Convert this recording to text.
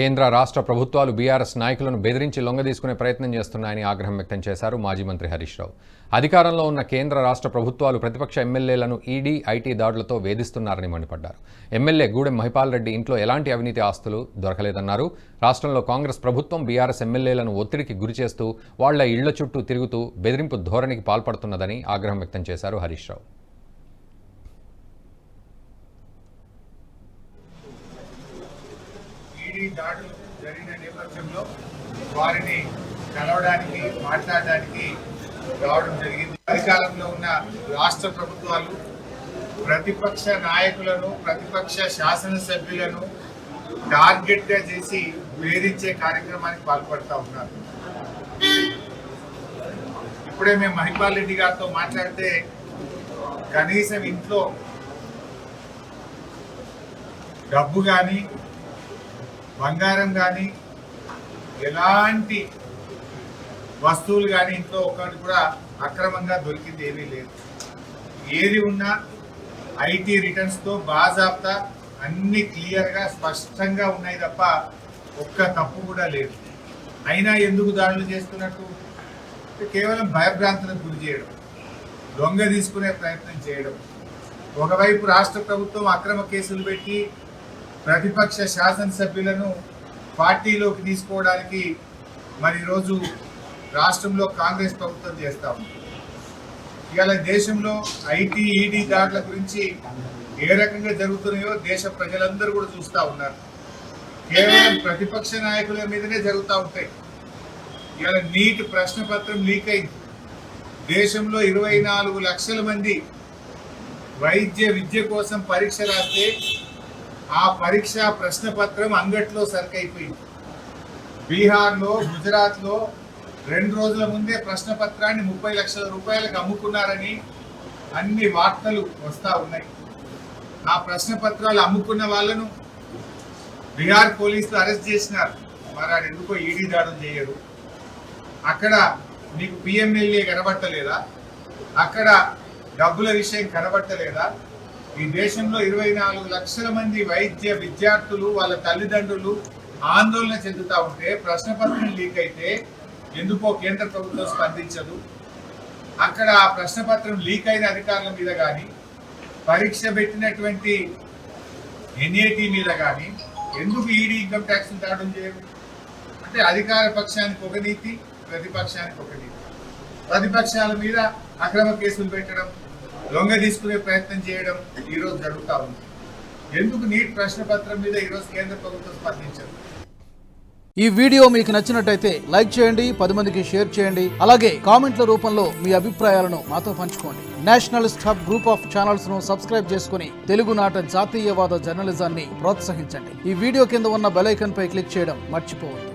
కేంద్ర రాష్ట్ర ప్రభుత్వాలు బీఆర్ఎస్ నాయకులను బెదిరించి లొంగదీసుకునే ప్రయత్నం చేస్తున్నాయని ఆగ్రహం వ్యక్తం చేశారు మాజీ మంత్రి హరీష్ రావు. అధికారంలో ఉన్న కేంద్ర రాష్ట్ర ప్రభుత్వాలు ప్రతిపక్ష ఎమ్మెల్యేలను ఈడీ, ఐటీ దాడులతో వేధిస్తున్నారని మండిపడ్డారు. ఎమ్మెల్యే గూడెం మహిపాల్ రెడ్డి ఇంట్లో ఎలాంటి అవినీతి ఆస్తులు దొరకలేదన్నారు. రాష్ట్రంలో కాంగ్రెస్ ప్రభుత్వం బీఆర్ఎస్ ఎమ్మెల్యేలను ఒత్తిడికి గురిచేస్తూ వాళ్ల ఇళ్ల చుట్టూ తిరుగుతూ బెదిరింపు ధోరణికి పాల్పడుతున్నదని ఆగ్రహం వ్యక్తం చేశారు హరీష్ రావు. దాడులు జరిగిన నేపథ్యంలో వారిని కలవడానికి, మాట్లాడడానికి రావడం జరిగింది. అధికారంలో ఉన్న రాష్ట్ర ప్రభుత్వాలు ప్రతిపక్ష నాయకులను, ప్రతిపక్ష శాసనసభ్యులను టార్గెట్గా చేసి వేధించే కార్యక్రమానికి పాల్పడుతూ ఉన్నారు. ఇప్పుడే మేము మహిపాల్ రెడ్డి గారితో మాట్లాడితే కనీసం ఇంట్లో డబ్బు కానీ, బంగారం కానీ, ఎలాంటి వస్తువులు కానీ ఇంట్లో ఒకటి కూడా అక్రమంగా దొరికింది ఏమీ లేదు. ఏది ఉన్నా ఐటీ రిటర్న్స్తో బాజాబ్తా అన్ని క్లియర్గా స్పష్టంగా ఉన్నాయి తప్ప ఒక్క తప్పు కూడా లేదు. అయినా ఎందుకు దాడులు చేస్తున్నట్టు? కేవలం భయభ్రాంతులకు గురి చేయడం, దొంగ తీసుకునే ప్రయత్నం చేయడం. ఒకవైపు రాష్ట్ర ప్రభుత్వం అక్రమ కేసులు పెట్టి ప్రతిపక్ష శాసనసభ్యులను పార్టీలోకి తీసుకోవడానికి మరి ఈరోజు రాష్ట్రంలో కాంగ్రెస్ ప్రభుత్వం చేస్తా ఉంది. ఇవాళ దేశంలో ఐటీ, ఈడీ దాడుల గురించి ఏ రకంగా జరుగుతున్నాయో దేశ ప్రజలందరూ కూడా చూస్తూ ఉన్నారు. కేవలం ప్రతిపక్ష నాయకుల మీదనే జరుగుతూ ఉంటాయి. ఇవాళ నీట్ ప్రశ్నపత్రం లీక్ అయింది. దేశంలో 24 లక్షల మంది వైద్య విద్య కోసం పరీక్ష రాస్తే ఆ పరీక్ష ప్రశ్నపత్రం అంగట్లో సరికైపోయింది. బీహార్లో, గుజరాత్లో 2 రోజుల ముందే ప్రశ్నపత్రాన్ని 30 లక్షల రూపాయలకు అమ్ముకున్నారని అన్ని వార్తలు వస్తూ ఉన్నాయి. ఆ ప్రశ్నపత్రాలు అమ్ముకున్న వాళ్ళను బీహార్ పోలీసులు అరెస్ట్ చేసినారు. మరి అది ఎందుకో ఈడీ దాడులు చేయరు. అక్కడ మీకు పిఎంఎల్ఏ కనబట్టలేదా? అక్కడ డబ్బుల విషయం కనబట్టలేదా? ఈ దేశంలో 24 లక్షల మంది వైద్య విద్యార్థులు, వాళ్ళ తల్లిదండ్రులు ఆందోళన చెందుతూ ఉంటే ప్రశ్నపత్రం లీక్ అయితే ఎందుకో కేంద్ర ప్రభుత్వం స్పందించదు. అక్కడ ఆ ప్రశ్నపత్రం లీక్ అయిన అధికారుల మీద కానీ, పరీక్ష పెట్టినటువంటి ఎన్ఏటి మీద కానీ ఎందుకు ఈడీ, ఇన్కమ్ ట్యాక్స్ దాడులు చేయరు? అంటే అధికార పక్షానికి ఒక నీతి, ప్రతిపక్షానికి ఒక నీతి. ప్రతిపక్షాల మీద అక్రమ కేసులు పెట్టడం, లొంగ తీసుకునే ప్రయత్నం చేయడం ఈరోజు జరుగుతూ ఉంది. ఎందుకు నీట్ ప్రశ్నపత్రం మీద ఈరోజు కేంద్ర ప్రభుత్వం స్పందించదు? ఈ వీడియో మీకు నచ్చినట్టయితే లైక్ చేయండి, 10 మందికి షేర్ చేయండి. అలాగే కామెంట్ల రూపంలో మీ అభిప్రాయాలను మాతో పంచుకోండి. Nationalist hub group of channels ను సబ్స్క్రైబ్ చేసుకుని తెలుగునాట జాతీయవాద జర్నలిజాన్ని ప్రోత్సహించండి. ఈ వీడియో కింద ఉన్న బెల్ ఐకాన్ పై క్లిక్ చేయడం మర్చిపోవద్దు.